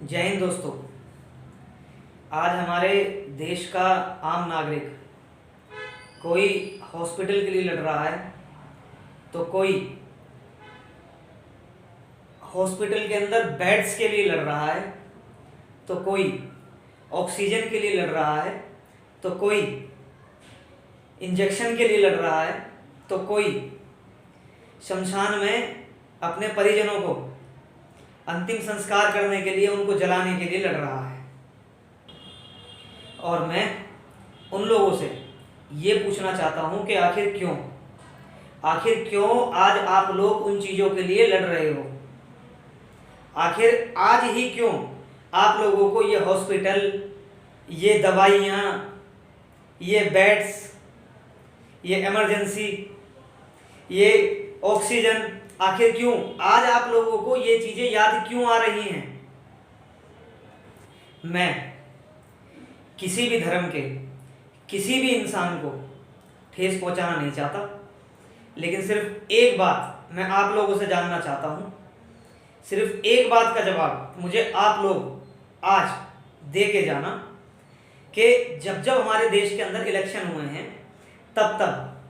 जय हिंद दोस्तों। आज हमारे देश का आम नागरिक कोई हॉस्पिटल के लिए लड़ रहा है, तो कोई हॉस्पिटल के अंदर बेड्स के लिए लड़ रहा है, तो कोई ऑक्सीजन के लिए लड़ रहा है, तो कोई इंजेक्शन के लिए लड़ रहा है, तो कोई शमशान में अपने परिजनों को अंतिम संस्कार करने के लिए, उनको जलाने के लिए लड़ रहा है। और मैं उन लोगों से ये पूछना चाहता हूँ कि आखिर क्यों आज आप लोग उन चीज़ों के लिए लड़ रहे हो? आखिर आज ही क्यों आप लोगों को ये हॉस्पिटल, ये दवाइयाँ, ये बेड्स, ये इमरजेंसी, ये ऑक्सीजन, आखिर क्यों आज आप लोगों को ये चीज़ें याद क्यों आ रही हैं? मैं किसी भी धर्म के किसी भी इंसान को ठेस पहुंचाना नहीं चाहता, लेकिन सिर्फ एक बात मैं आप लोगों से जानना चाहता हूं। सिर्फ एक बात का जवाब मुझे आप लोग आज दे के जाना कि जब हमारे देश के अंदर इलेक्शन हुए हैं, तब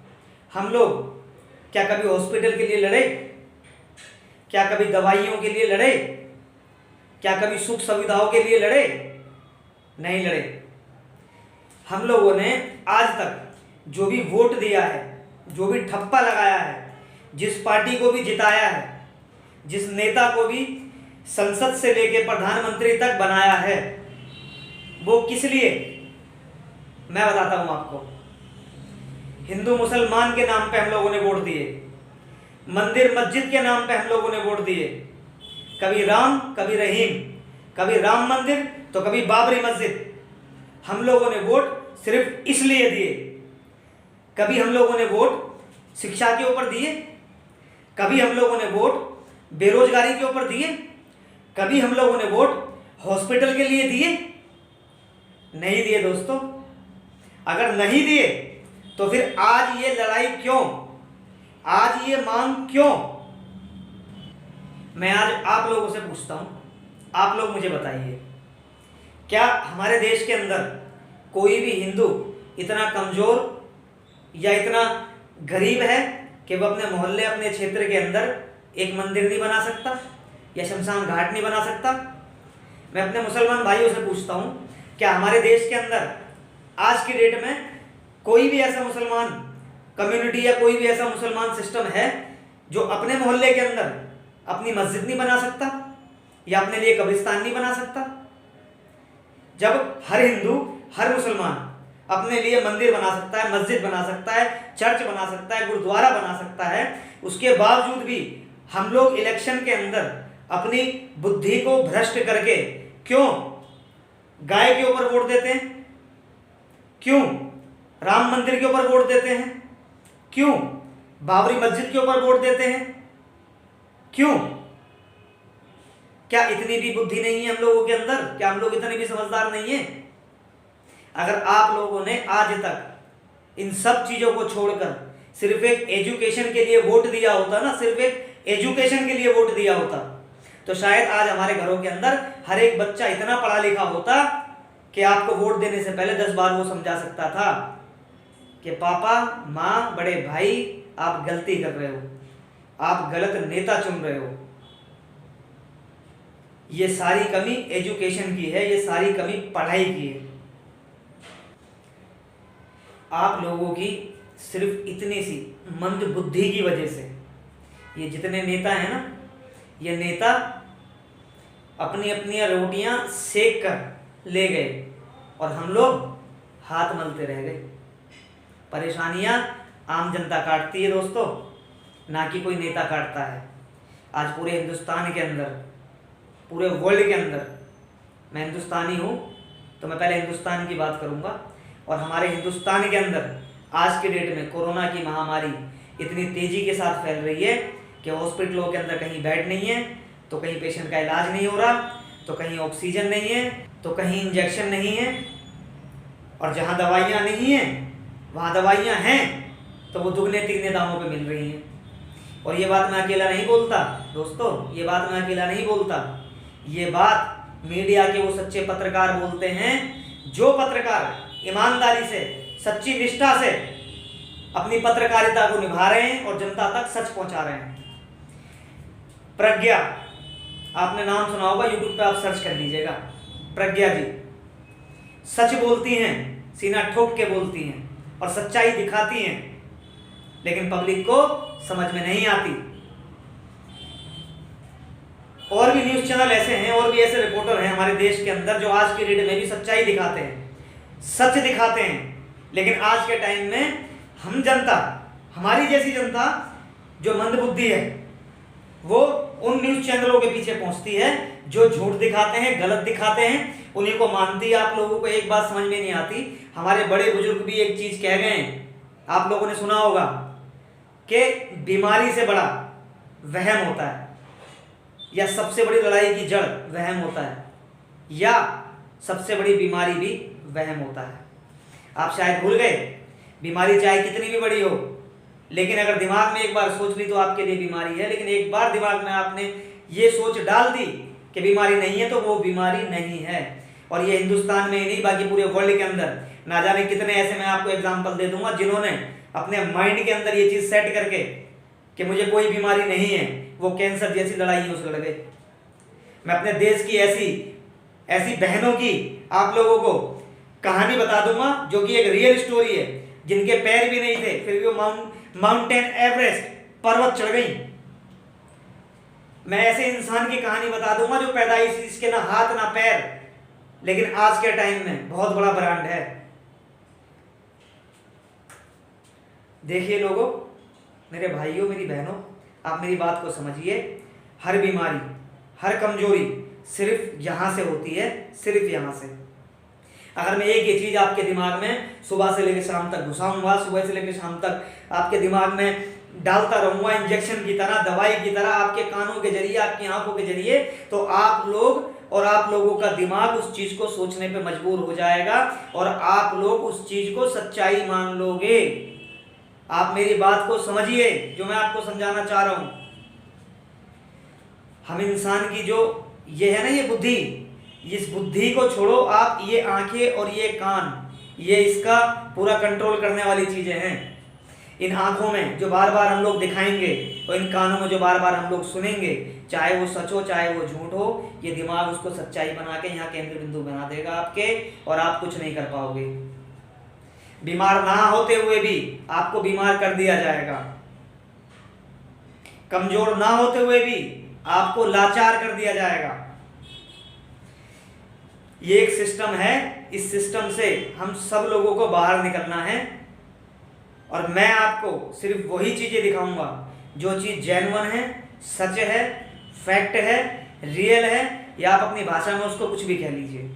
हम लोग क्या कभी हॉस्पिटल के लिए लड़े? क्या कभी दवाइयों के लिए लड़े? क्या कभी सुख सुविधाओं के लिए लड़े? नहीं लड़े। हम लोगों ने आज तक जो भी वोट दिया है, जो भी ठप्पा लगाया है, जिस पार्टी को भी जिताया है, जिस नेता को भी संसद से लेकर प्रधानमंत्री तक बनाया है, वो किस लिए? मैं बताता हूं आपको। हिंदू मुसलमान के नाम पे हम लोगों ने वोट दिए, मंदिर मस्जिद के नाम पे हम लोगों ने वोट दिए, कभी राम कभी रहीम, कभी राम मंदिर तो कभी बाबरी मस्जिद। हम लोगों ने वोट सिर्फ इसलिए दिए। कभी हम लोगों ने वोट शिक्षा के ऊपर दिए, कभी हम लोगों ने वोट बेरोजगारी के ऊपर दिए, कभी हम लोगों ने वोट हॉस्पिटल के लिए दिए? नहीं दिए दोस्तों। अगर नहीं दिए तो फिर आज ये लड़ाई क्यों? आज ये मांग क्यों? मैं आज आप लोगों से पूछता हूं, आप लोग मुझे बताइए, क्या हमारे देश के अंदर कोई भी हिंदू इतना कमजोर या इतना गरीब है कि वह अपने मोहल्ले, अपने क्षेत्र के अंदर एक मंदिर नहीं बना सकता या शमशान घाट नहीं बना सकता? मैं अपने मुसलमान भाइयों से पूछता हूं, क्या हमारे देश के अंदर आज की डेट में कोई भी ऐसा मुसलमान कम्युनिटी या कोई भी ऐसा मुसलमान सिस्टम है जो अपने मोहल्ले के अंदर अपनी मस्जिद नहीं बना सकता या अपने लिए कब्रिस्तान नहीं बना सकता? जब हर हिंदू, हर मुसलमान अपने लिए मंदिर बना सकता है, मस्जिद बना सकता है, चर्च बना सकता है, गुरुद्वारा बना सकता है, उसके बावजूद भी हम लोग इलेक्शन के अंदर अपनी बुद्धि को भ्रष्ट करके क्यों गाय के ऊपर वोट देते हैं? क्यों राम मंदिर के ऊपर वोट देते हैं? क्यों बाबरी मस्जिद के ऊपर वोट देते हैं? क्यों? क्या इतनी भी बुद्धि नहीं है हम लोगों के अंदर? क्या हम लोग इतने भी समझदार नहीं है? अगर आप लोगों ने आज तक इन सब चीजों को छोड़कर सिर्फ एक एजुकेशन के लिए वोट दिया होता ना, सिर्फ एक एजुकेशन के लिए वोट दिया होता, तो शायद आज हमारे घरों के अंदर हर एक बच्चा इतना पढ़ा लिखा होता कि आपको वोट देने से पहले 10 बार वो समझा सकता था कि पापा, माँ, बड़े भाई, आप गलती कर रहे हो, आप गलत नेता चुन रहे हो। ये सारी कमी एजुकेशन की है, ये सारी कमी पढ़ाई की है। आप लोगों की सिर्फ इतनी सी मंद बुद्धि की वजह से ये जितने नेता हैं ना, ये नेता अपनी अपनी रोटियां सेक कर ले गए और हम लोग हाथ मलते रह गए। परेशानियां आम जनता काटती है दोस्तों, ना कि कोई नेता काटता है। आज पूरे हिंदुस्तान के अंदर, पूरे वर्ल्ड के अंदर, मैं हिंदुस्तानी हूँ तो मैं पहले हिंदुस्तान की बात करूँगा, और हमारे हिंदुस्तान के अंदर आज के डेट में कोरोना की महामारी इतनी तेज़ी के साथ फैल रही है कि हॉस्पिटलों के अंदर कहीं बेड नहीं है, तो कहीं पेशेंट का इलाज नहीं हो रहा, तो कहीं ऑक्सीजन नहीं है, तो कहीं इंजेक्शन नहीं है, और जहाँ दवाइयाँ नहीं हैं वहाँ दवाइयाँ हैं तो वो दुगने तिगने दामों पे मिल रही हैं। और ये बात मैं अकेला नहीं बोलता दोस्तों, ये बात मैं अकेला नहीं बोलता, ये बात मीडिया के वो सच्चे पत्रकार बोलते हैं जो पत्रकार ईमानदारी से, सच्ची निष्ठा से अपनी पत्रकारिता को निभा रहे हैं और जनता तक सच पहुंचा रहे हैं। प्रज्ञा, आपने नाम सुना होगा, यूट्यूब पे आप सर्च कर लीजिएगा। प्रज्ञा जी सच बोलती हैं, सीना ठोक के बोलती हैं और सच्चाई दिखाती हैं, लेकिन पब्लिक को समझ में नहीं आती। और भी न्यूज़ चैनल ऐसे हैं, और भी ऐसे रिपोर्टर हैं हमारे देश के अंदर जो आज की डेट में भी सच्चाई दिखाते हैं, सच दिखाते हैं, लेकिन आज के टाइम में हम जनता, हमारी जैसी जनता जो मंदबुद्धि है, वो उन न्यूज़ चैनलों के पीछे पहुंचती है जो झूठ दिखाते हैं, गलत दिखाते हैं, उन्हीं को मानती है। आप लोगों को एक बात समझ में नहीं आती, हमारे बड़े बुजुर्ग भी एक चीज कह गए हैं, आप लोगों ने सुना होगा कि बीमारी से बड़ा वहम होता है, या सबसे बड़ी लड़ाई की जड़ वहम होता है, या सबसे बड़ी बीमारी भी वहम होता है। आप शायद भूल गए, बीमारी चाहे कितनी भी बड़ी हो, लेकिन अगर दिमाग में एक बार सोच ली तो आपके लिए बीमारी है, लेकिन एक बार दिमाग में आपने ये सोच डाल दी कि बीमारी नहीं है तो वो बीमारी नहीं है। और ये हिंदुस्तान में ही नहीं, बाकी पूरे वर्ल्ड के अंदर ना जाने कितने ऐसे, मैं आपको एग्जांपल दे दूंगा, जिन्होंने अपने माइंड के अंदर ये चीज सेट करके कि मुझे कोई बीमारी नहीं है, वो कैंसर जैसी लड़ाइयों से लड़ गए। मैं अपने देश की ऐसी बहनों की आप लोगों को कहानी बता दूंगा जो कि एक रियल स्टोरी है, जिनके पैर भी नहीं थे फिर भी वो माउंटेन एवरेस्ट पर्वत चढ़ गई। मैं ऐसे इंसान की कहानी बता दूंगा जो पैदाइश इसके ना हाथ ना पैर, लेकिन आज के टाइम में बहुत बड़ा ब्रांड है। देखिए लोगों, मेरे भाइयों, मेरी बहनों, आप मेरी बात को समझिए। हर बीमारी, हर कमजोरी सिर्फ यहां से होती है, सिर्फ यहां से। अगर मैं एक ही चीज आपके दिमाग में सुबह से लेकर शाम तक घुसाऊंगा, सुबह से लेकर शाम तक आपके दिमाग में डालता रहूंगा, इंजेक्शन की तरह, दवाई की तरह, आपके कानों के जरिए, आपकी आंखों के जरिए, तो आप लोग और आप लोगों का दिमाग उस चीज को सोचने पे मजबूर हो जाएगा और आप लोग उस चीज को सच्चाई मान लोगे। आप मेरी बात को समझिए जो मैं आपको समझाना चाह रहा हूं। हम इंसान की जो ये है ना, ये बुद्धि, इस बुद्धि को छोड़ो आप, ये आंखें और ये कान, ये इसका पूरा कंट्रोल करने वाली चीजें हैं। इन आंखों में जो बार बार हम लोग दिखाएंगे और इन कानों में जो बार बार हम लोग सुनेंगे, चाहे वो सच हो चाहे वो झूठ हो, ये दिमाग उसको सच्चाई बना के यहाँ केंद्र बिंदु बना देगा आपके, और आप कुछ नहीं कर पाओगे। बीमार ना होते हुए भी आपको बीमार कर दिया जाएगा, कमजोर ना होते हुए भी आपको लाचार कर दिया जाएगा। ये एक सिस्टम है, इस सिस्टम से हम सब लोगों को बाहर निकलना है, और मैं आपको सिर्फ वही चीजें दिखाऊंगा जो चीज जेन्युइन है, सच है, फैक्ट है, रियल है, या आप अपनी भाषा में उसको कुछ भी कह लीजिए।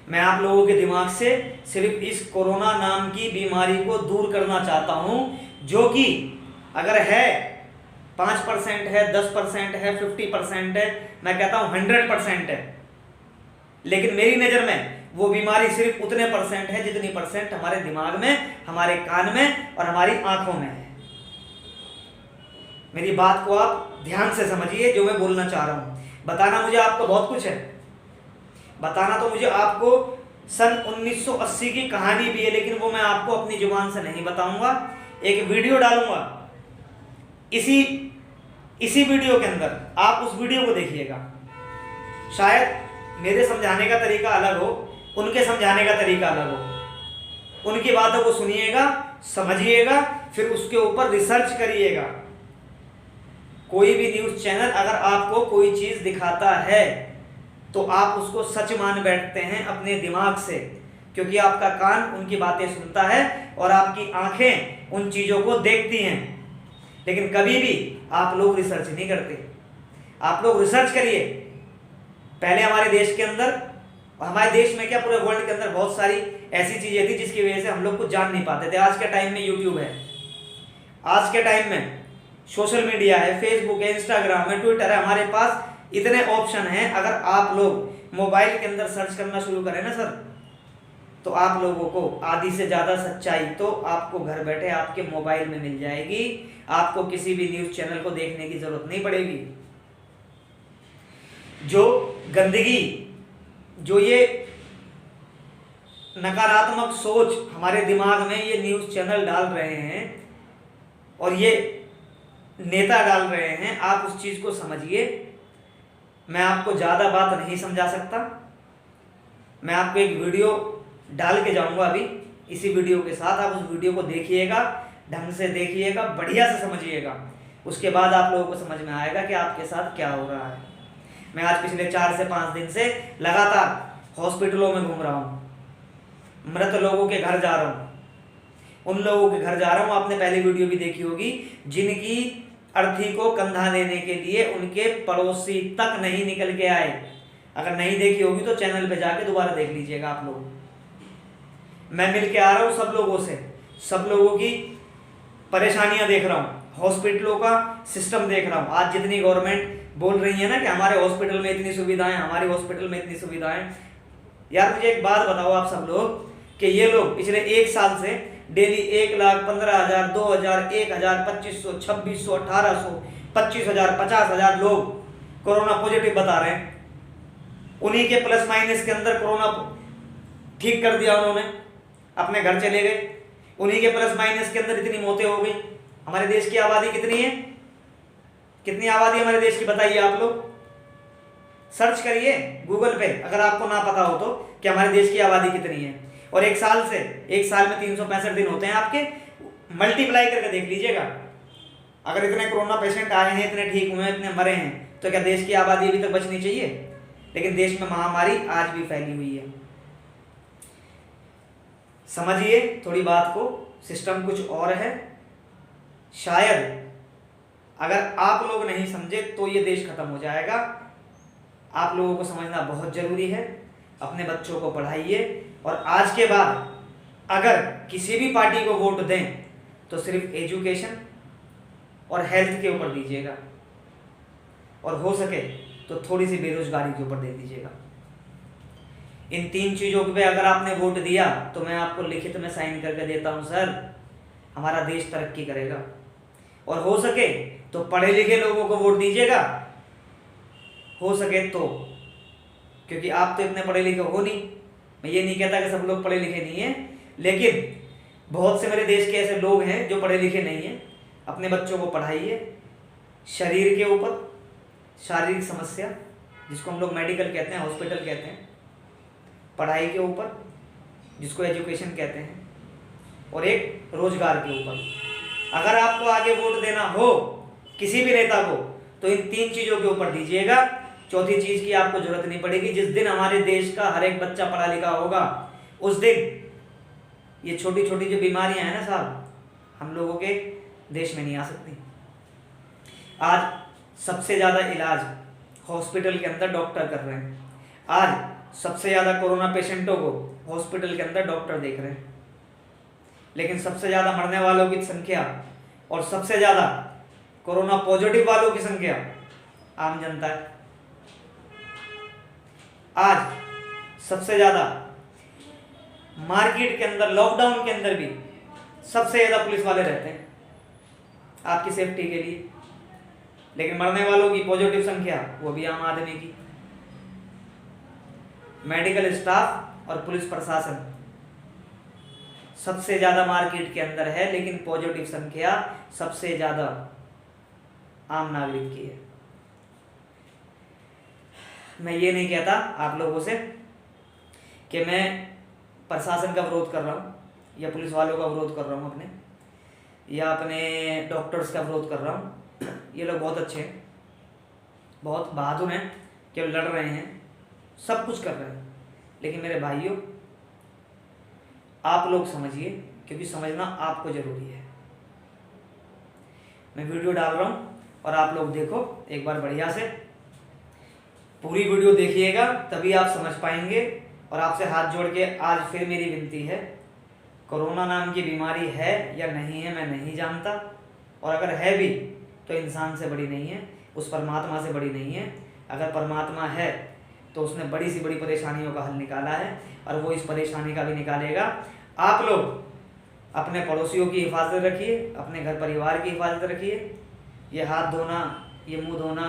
मैं आप लोगों के दिमाग से सिर्फ इस कोरोना नाम की बीमारी को दूर करना चाहता हूं, जो कि अगर है 5% है, 10% है, 50% है, मैं कहता हूं 100% है, लेकिन मेरी नजर में वो बीमारी सिर्फ उतने परसेंट है जितनी परसेंट हमारे दिमाग में, हमारे कान में और हमारी आंखों में है। मेरी बात को आप ध्यान से समझिए जो मैं बोलना चाह रहा हूं। बताना मुझे आपको बहुत कुछ है, बताना तो मुझे आपको सन 1980 की कहानी भी है, लेकिन वो मैं आपको अपनी जुबान से नहीं बताऊंगा। एक वीडियो डालूंगा, इसी वीडियो के अंदर आप उस वीडियो को देखिएगा। शायद मेरे समझाने का तरीका अलग हो, उनके समझाने का तरीका अलग हो। उनकी बातों को सुनिएगा, समझिएगा, फिर उसके ऊपर रिसर्च करिएगा। कोई भी न्यूज़ चैनल अगर आपको कोई चीज़ दिखाता है तो आप उसको सच मान बैठते हैं अपने दिमाग से, क्योंकि आपका कान उनकी बातें सुनता है और आपकी आंखें उन चीज़ों को देखती हैं। लेकिन कभी भी आप लोग रिसर्च नहीं करते। आप लोग रिसर्च करिए। पहले हमारे देश के अंदर, हमारे देश में क्या पूरे वर्ल्ड के अंदर बहुत सारी ऐसी चीजें थी जिसकी वजह से हम लोग कुछ जान नहीं पाते थे। आज के टाइम में यूट्यूब है, आज के टाइम में सोशल मीडिया है, फेसबुक है, इंस्टाग्राम है, ट्विटर है, हमारे पास इतने ऑप्शन हैं। अगर आप लोग मोबाइल के अंदर सर्च करना शुरू करें ना सर, तो आप लोगों को आधी से ज़्यादा सच्चाई तो आपको घर बैठे आपके मोबाइल में मिल जाएगी। आपको किसी भी न्यूज़ चैनल को देखने की जरूरत नहीं पड़ेगी। जो गंदगी, जो ये नकारात्मक सोच हमारे दिमाग में ये न्यूज़ चैनल डाल रहे हैं और ये नेता डाल रहे हैं, आप उस चीज़ को समझिए। मैं आपको ज़्यादा बात नहीं समझा सकता। मैं आपको एक वीडियो डाल के जाऊंगा अभी, इसी वीडियो के साथ आप उस वीडियो को देखिएगा, ढंग से देखिएगा, बढ़िया से समझिएगा। उसके बाद आप लोगों को समझ में आएगा कि आपके साथ क्या हो रहा है। मैं आज पिछले 4 से 5 दिन से लगातार हॉस्पिटलों में घूम रहा हूँ, मृत लोगों के घर जा रहा हूँ, उन लोगों के घर जा रहा हूँ। आपने पहली वीडियो भी देखी होगी, जिनकी अर्थी को कंधा देने के लिए उनके पड़ोसी तक नहीं निकल के आए। अगर नहीं देखी होगी तो चैनल पे जाके दोबारा देख लीजिएगा आप लोग। मैं मिल के आ रहा हूँ सब लोगों से, सब लोगों की परेशानियां देख रहा हूँ, हॉस्पिटलों का सिस्टम देख रहा हूँ। आज जितनी गवर्नमेंट बोल रही है ना कि हमारे हॉस्पिटल में इतनी सुविधाएं, हमारे हॉस्पिटल में इतनी सुविधाएं, यार मुझे एक बात बताओ आप सब लोग कि ये लोग पिछले 1 साल से डेली 1,15,000, 2,000, 1,000, 2,500, 2,600, 1,800, 25,000, 50,000 लोग कोरोना पॉजिटिव बता रहे हैं। उन्हीं के प्लस माइनस के अंदर कोरोना ठीक कर दिया उन्होंने, अपने घर चले गए। उन्हीं के प्लस माइनस के अंदर इतनी मौतें हो गई। हमारे देश की आबादी कितनी है? कितनी आबादी हमारे देश की बताइए आप लोग, सर्च करिए गूगल पे अगर आपको ना पता हो तो, कि हमारे देश की आबादी कितनी है। और 1 साल में 365 दिन होते हैं आपके, मल्टीप्लाई करके देख लीजिएगा। अगर इतने कोरोना पेशेंट आए हैं, इतने ठीक हुए हैं, इतने मरे हैं, तो क्या देश की आबादी अभी तक बचनी चाहिए? लेकिन देश में महामारी आज भी फैली हुई है। समझिए थोड़ी बात को, सिस्टम कुछ और है। शायद अगर आप लोग नहीं समझे तो ये देश खत्म हो जाएगा। आप लोगों को समझना बहुत जरूरी है। अपने बच्चों को पढ़ाइए और आज के बाद अगर किसी भी पार्टी को वोट दें तो सिर्फ एजुकेशन और हेल्थ के ऊपर दीजिएगा, और हो सके तो थोड़ी सी बेरोजगारी के ऊपर दे दीजिएगा। इन 3 चीज़ों पे अगर आपने वोट दिया तो मैं आपको लिखित में साइन करके देता हूं सर, हमारा देश तरक्की करेगा। और हो सके तो पढ़े लिखे लोगों को वोट दीजिएगा, हो सके तो, क्योंकि आप तो इतने पढ़े लिखे हो नहीं। मैं ये नहीं कहता कि सब लोग पढ़े लिखे नहीं हैं, लेकिन बहुत से मेरे देश के ऐसे लोग हैं जो पढ़े लिखे नहीं हैं। अपने बच्चों को पढ़ाइए शरीर के ऊपर, शारीरिक समस्या जिसको हम लोग मेडिकल कहते हैं, हॉस्पिटल कहते हैं, पढ़ाई के ऊपर जिसको एजुकेशन कहते हैं, और एक रोजगार के ऊपर। अगर आपको आगे वोट देना हो किसी भी नेता को तो इन 3 चीज़ों के ऊपर दीजिएगा। चौथी चीज़ की आपको जरूरत नहीं पड़ेगी। जिस दिन हमारे देश का हर एक बच्चा पढ़ा लिखा होगा उस दिन ये छोटी छोटी जो बीमारियां हैं ना साहब, हम लोगों के देश में नहीं आ सकती। आज सबसे ज़्यादा इलाज हॉस्पिटल के अंदर डॉक्टर कर रहे हैं। आज सबसे ज़्यादा कोरोना पेशेंटों को हॉस्पिटल के अंदर डॉक्टर देख रहे हैं, लेकिन सबसे ज़्यादा मरने वालों की संख्या और सबसे ज़्यादा कोरोना पॉजिटिव वालों की संख्या आम जनता है। आज सबसे ज़्यादा मार्केट के अंदर, लॉकडाउन के अंदर भी सबसे ज़्यादा पुलिस वाले रहते हैं आपकी सेफ्टी के लिए, लेकिन मरने वालों की पॉजिटिव संख्या वो भी आम आदमी की। मेडिकल स्टाफ और पुलिस प्रशासन सबसे ज़्यादा मार्केट के अंदर है, लेकिन पॉजिटिव संख्या सबसे ज़्यादा आम नागरिक की है। मैं ये नहीं कहता आप लोगों से कि मैं प्रशासन का विरोध कर रहा हूँ या पुलिस वालों का विरोध कर रहा हूँ अपने, या अपने डॉक्टर्स का विरोध कर रहा हूँ। ये लोग बहुत अच्छे हैं, बहुत बहादुर हैं कि लड़ रहे हैं, सब कुछ कर रहे हैं। लेकिन मेरे भाइयों, आप लोग समझिए, क्योंकि समझना आपको ज़रूरी है। मैं वीडियो डाल रहा हूँ और आप लोग देखो एक बार बढ़िया से, पूरी वीडियो देखिएगा तभी आप समझ पाएंगे। और आपसे हाथ जोड़ के आज फिर मेरी विनती है, कोरोना नाम की बीमारी है या नहीं है मैं नहीं जानता, और अगर है भी तो इंसान से बड़ी नहीं है, उस परमात्मा से बड़ी नहीं है। अगर परमात्मा है तो उसने बड़ी सी बड़ी परेशानियों का हल निकाला है, और वो इस परेशानी का भी निकालेगा। आप लोग अपने पड़ोसियों की हिफाजत रखिए, अपने घर परिवार की हिफाजत रखिए। ये हाथ धोना, ये मुंह धोना,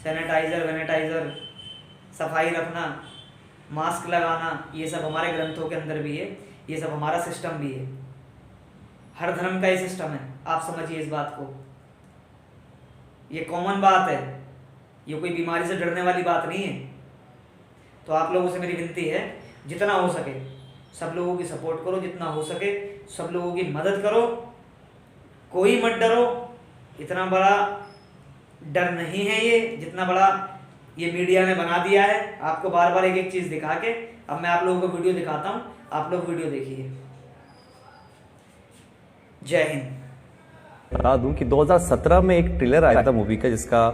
सैनिटाइज़र वैनिटाइज़र सफाई रखना, मास्क लगाना, ये सब हमारे ग्रंथों के अंदर भी है, ये सब हमारा सिस्टम भी है। हर धर्म का ये सिस्टम है, आप समझिए इस बात को। ये कॉमन बात है, ये कोई बीमारी से डरने वाली बात नहीं है। तो आप लोगों से मेरी विनती है, जितना हो सके सब लोगों की सपोर्ट करो, जितना हो सके सब लोगों की मदद करो, कोई मत डरो। इतना बड़ा डर नहीं है ये जितना बड़ा ये मीडिया ने बना दिया है, आपको बार बार एक एक चीज़ दिखा के। अब मैं आप लोगों को वीडियो दिखाता हूँ, आप लोग वीडियो देखिए। जय हिंद। बता दूं कि 2017 में एक ट्रेलर आया था मूवी का,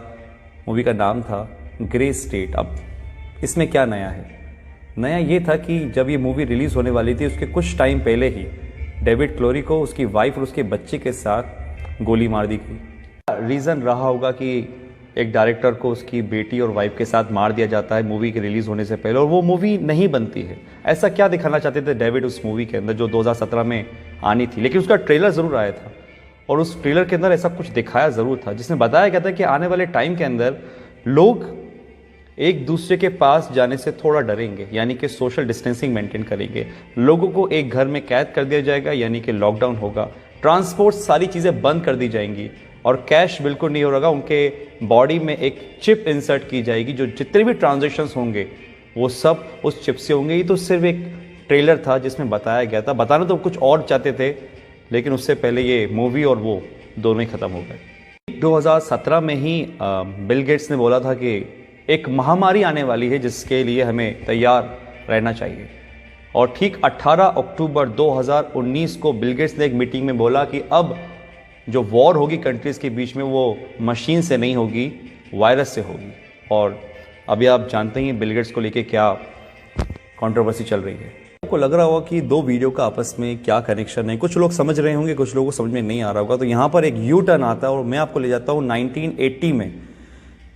मूवी का नाम था ग्रे स्टेट। अब इसमें क्या नया है? नया ये था कि जब ये मूवी रिलीज होने वाली थी उसके कुछ टाइम पहले ही डेविड क्लोरी को उसकी वाइफ और उसके बच्चे के साथ गोली मार दी गई। रीज़न रहा होगा कि एक डायरेक्टर को उसकी बेटी और वाइफ के साथ मार दिया जाता है मूवी के रिलीज होने से पहले, और वो मूवी नहीं बनती है। ऐसा क्या दिखाना चाहते थे डेविड उस मूवी के अंदर जो 2017 में आनी थी? लेकिन उसका ट्रेलर ज़रूर आया था, और उस ट्रेलर के अंदर ऐसा कुछ दिखाया ज़रूर था जिसमें बताया गया था कि आने वाले टाइम के अंदर लोग एक दूसरे के पास जाने से थोड़ा डरेंगे, यानी कि सोशल डिस्टेंसिंग मेंटेन करेंगे। लोगों को एक घर में कैद कर दिया जाएगा, यानी कि लॉकडाउन होगा। ट्रांसपोर्ट सारी चीज़ें बंद कर दी जाएंगी और कैश बिल्कुल नहीं होगा। उनके बॉडी में एक चिप इंसर्ट की जाएगी, जो जितने भी ट्रांजेक्शन्स होंगे वो सब उस चिप से होंगे। ये तो सिर्फ एक ट्रेलर था जिसमें बताया गया था। बताना तो कुछ और चाहते थे, लेकिन उससे पहले ये मूवी और वो दोनों ही ख़त्म हो गए। 2017 में ही बिल गेट्स ने बोला था कि एक महामारी आने वाली है जिसके लिए हमें तैयार रहना चाहिए। और ठीक 18 अक्टूबर 2019 को बिल गेट्स ने एक मीटिंग में बोला कि अब जो वॉर होगी कंट्रीज़ के बीच में वो मशीन से नहीं होगी, वायरस से होगी। और अभी आप जानते हैं बिल गेट्स को लेके क्या कंट्रोवर्सी चल रही है। आपको लग रहा होगा कि दो वीडियो का आपस में क्या कनेक्शन है। कुछ लोग समझ रहे होंगे, कुछ लोगों को समझ में नहीं आ रहा होगा। तो यहाँ पर एक यू टर्न आता है और मैं आपको ले जाता हूँ 1980 में।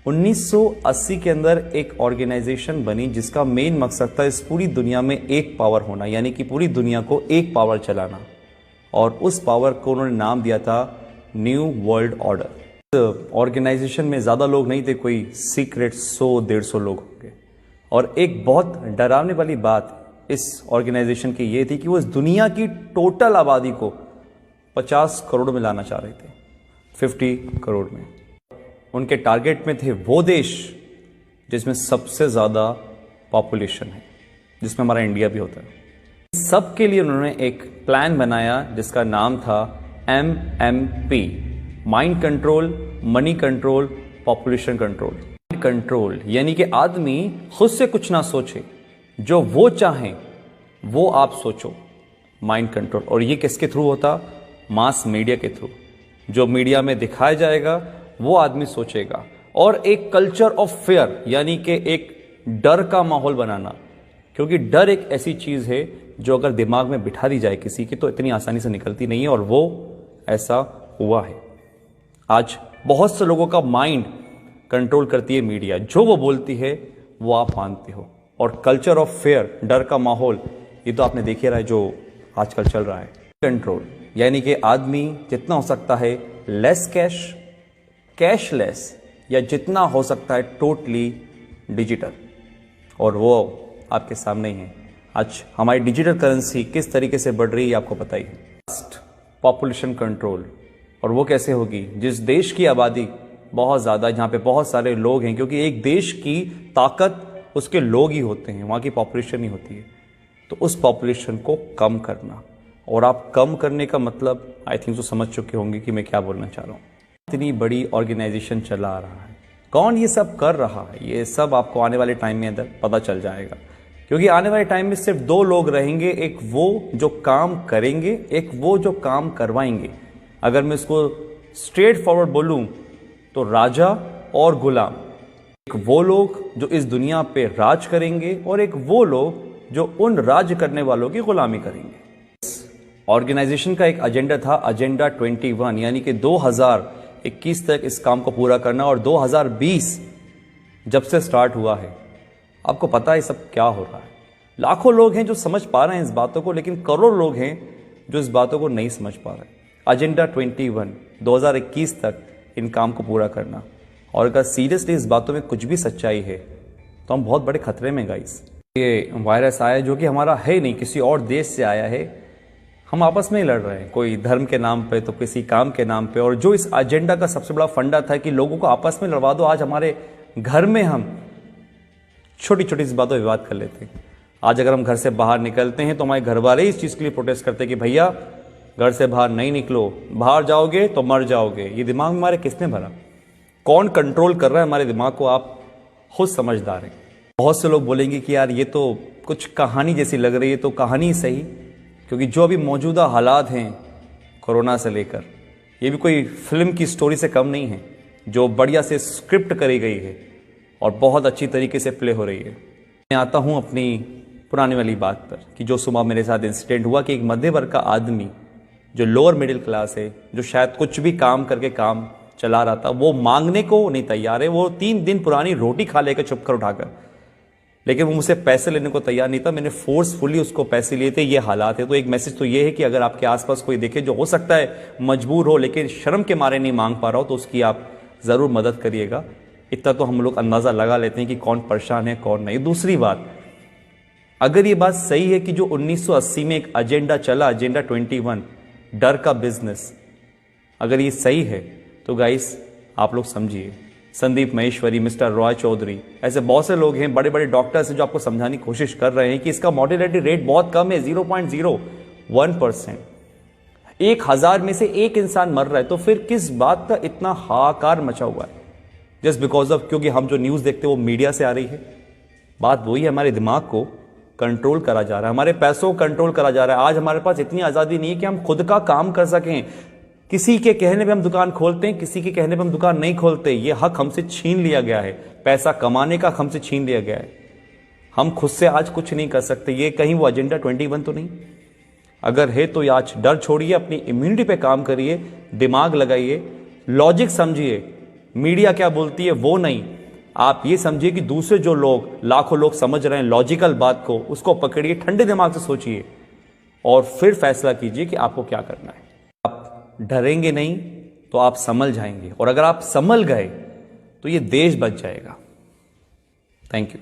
1980 के अंदर एक ऑर्गेनाइजेशन बनी जिसका मेन मकसद था इस पूरी दुनिया में एक पावर होना, यानी कि पूरी दुनिया को एक पावर चलाना। और उस पावर को उन्होंने नाम दिया था न्यू वर्ल्ड ऑर्डर। इस ऑर्गेनाइजेशन में ज़्यादा लोग नहीं थे, कोई सीक्रेट 100-150 लोग होंगे। और एक बहुत डरावने वाली बात इस ऑर्गेनाइजेशन की ये थी कि वो इस दुनिया की टोटल आबादी को 50 करोड़ में लाना चाह रहे थे, 50 करोड़ में। उनके टारगेट में थे वो देश जिसमें सबसे ज़्यादा पॉपुलेशन है, जिसमें हमारा इंडिया भी होता है। सबके लिए उन्होंने एक प्लान बनाया जिसका नाम था MMP, mind control, money control, population control. Mind control यानी कि आदमी खुद से कुछ ना सोचे, जो वो चाहें वो आप सोचो, माइंड कंट्रोल। और ये किसके थ्रू होता? मास मीडिया के थ्रू। जो मीडिया में दिखाया जाएगा वो आदमी सोचेगा। और एक कल्चर ऑफ फेयर यानी कि एक डर का माहौल बनाना, क्योंकि डर एक ऐसी चीज़ है जो अगर दिमाग में बिठा दी जाए किसी की तो इतनी आसानी से निकलती नहीं है, और वो ऐसा हुआ है। आज बहुत से लोगों का माइंड कंट्रोल करती है मीडिया, जो वो बोलती है वो आप मानते हो। और कल्चर ऑफ फेयर, डर का माहौल, ये तो आपने देख ही रहा है जो आजकल चल रहा है। कंट्रोल यानी कि आदमी जितना हो सकता है लेस कैश, कैशलेस, या जितना हो सकता है टोटली डिजिटल। और वो आपके सामने ही है। आज हमारी डिजिटल करेंसी किस तरीके से बढ़ रही है आपको पता ही है। पॉपुलेशन कंट्रोल, और वो कैसे होगी? जिस देश की आबादी बहुत ज़्यादा, जहाँ पे बहुत सारे लोग हैं, क्योंकि एक देश की ताकत उसके लोग ही होते हैं, वहाँ की पॉपुलेशन ही होती है। तो उस पॉपुलेशन को कम करना, और आप कम करने का मतलब आई थिंक तो समझ चुके होंगे कि मैं क्या बोलना चाह रहा हूँ। इतनी बड़ी ऑर्गेनाइजेशन चला रहा है, कौन ये सब कर रहा है, ये सब आपको आने वाले टाइम में अंदर पता चल जाएगा। क्योंकि आने वाले टाइम में सिर्फ दो लोग रहेंगे, एक वो जो काम करेंगे, एक वो जो काम करवाएंगे। अगर मैं इसको स्ट्रेट फॉरवर्ड बोलूं तो राजा और गुलाम। एक वो लोग जो इस दुनिया पे राज करेंगे, और एक वो लोग जो उन राज करने वालों की गुलामी करेंगे। ऑर्गेनाइजेशन का एक एजेंडा था, एजेंडा 21, यानी कि 2021 तक इस काम को पूरा करना। और 2020 जब से स्टार्ट हुआ है, आपको पता है सब क्या हो रहा है। लाखों लोग हैं जो समझ पा रहे हैं इस बातों को, लेकिन करोड़ लोग हैं जो इस बातों को नहीं समझ पा रहे। एजेंडा 21, 2021 तक इन काम को पूरा करना। और अगर सीरियसली इस बातों में कुछ भी सच्चाई है तो हम बहुत बड़े खतरे में गाइस। ये वायरस आया जो कि हमारा है नहीं, किसी और देश से आया है, हम आपस में ही लड़ रहे हैं, कोई धर्म के नाम पे तो किसी काम के नाम पे। और जो इस एजेंडा का सबसे बड़ा फंडा था कि लोगों को आपस में लड़वा दो, आज हमारे घर में हम छोटी छोटी सी बातों पर विवाद कर लेते हैं। आज अगर हम घर से बाहर निकलते हैं तो हमारे घर वाले इस चीज़ के लिए प्रोटेस्ट करते हैं कि भैया घर से बाहर नहीं निकलो, बाहर जाओगे तो मर जाओगे। ये दिमाग में हमारे किसने भरा? कौन कंट्रोल कर रहा है हमारे दिमाग को? आप खुद समझदार हैं। बहुत से लोग बोलेंगे कि यार ये तो कुछ कहानी जैसी लग रही है, तो कहानी सही, क्योंकि जो अभी मौजूदा हालात हैं कोरोना से लेकर, ये भी कोई फिल्म की स्टोरी से कम नहीं है, जो बढ़िया से स्क्रिप्ट करी गई है और बहुत अच्छी तरीके से प्ले हो रही है। मैं आता हूँ अपनी पुरानी वाली बात पर कि जो सुबह मेरे साथ इंसिडेंट हुआ कि एक मध्य वर्ग का आदमी जो लोअर मिडिल क्लास है, जो शायद कुछ भी काम करके काम चला रहा था, वो मांगने को नहीं तैयार है। वो 3 दिन पुरानी रोटी खा लेकर छुप कर उठाकर, लेकिन वो मुझसे पैसे लेने को तैयार नहीं था। मैंने फोर्सफुली उसको पैसे लिए थे। ये हालात है। तो एक मैसेज तो ये है कि अगर आपके आसपास कोई देखे जो हो सकता है मजबूर हो लेकिन शर्म के मारे नहीं मांग पा रहा हो, तो उसकी आप ज़रूर मदद करिएगा। इतना तो हम लोग अंदाज़ा लगा लेते हैं कि कौन परेशान है कौन नहीं। दूसरी बात, अगर ये बात सही है कि जो 1980 में एक एजेंडा चला, एजेंडा 21, डर का बिजनेस, अगर ये सही है तो गाइस आप लोग समझिए, संदीप महेश्वरी, मिस्टर रॉय चौधरी, ऐसे बहुत से लोग हैं, बड़े बड़े डॉक्टर्स हैं जो आपको समझाने की कोशिश कर रहे हैं कि इसका मॉर्टेलिटी रेट बहुत कम है, 0.01%। 1000 में से एक इंसान मर रहा है, तो फिर किस बात का इतना हाहाकार मचा हुआ है? जस्ट बिकॉज ऑफ, क्योंकि हम जो न्यूज़ देखते हैं वो मीडिया से आ रही है। बात वही है, हमारे दिमाग को कंट्रोल करा जा रहा है, हमारे पैसों को कंट्रोल करा जा रहा है। आज हमारे पास इतनी आज़ादी नहीं है कि हम खुद का काम कर सकें। किसी के कहने पे हम दुकान खोलते हैं, किसी के कहने पे हम दुकान नहीं खोलते। ये हक हमसे छीन लिया गया है, पैसा कमाने का हमसे छीन लिया गया है। हम खुद से आज कुछ नहीं कर सकते। ये कहीं वो एजेंडा 21 तो नहीं? अगर है तो आज डर छोड़िए, अपनी इम्यूनिटी पे काम करिए, दिमाग लगाइए, लॉजिक समझिए। मीडिया क्या बोलती है वो नहीं, आप ये समझिए कि दूसरे जो लोग, लाखों लोग समझ रहे हैं लॉजिकल बात को, उसको पकड़िए, ठंडे दिमाग से सोचिए और फिर फैसला कीजिए कि आपको क्या करना है। आप डरेंगे नहीं तो आप संभल जाएंगे, और अगर आप संभल गए तो ये देश बच जाएगा। Thank you.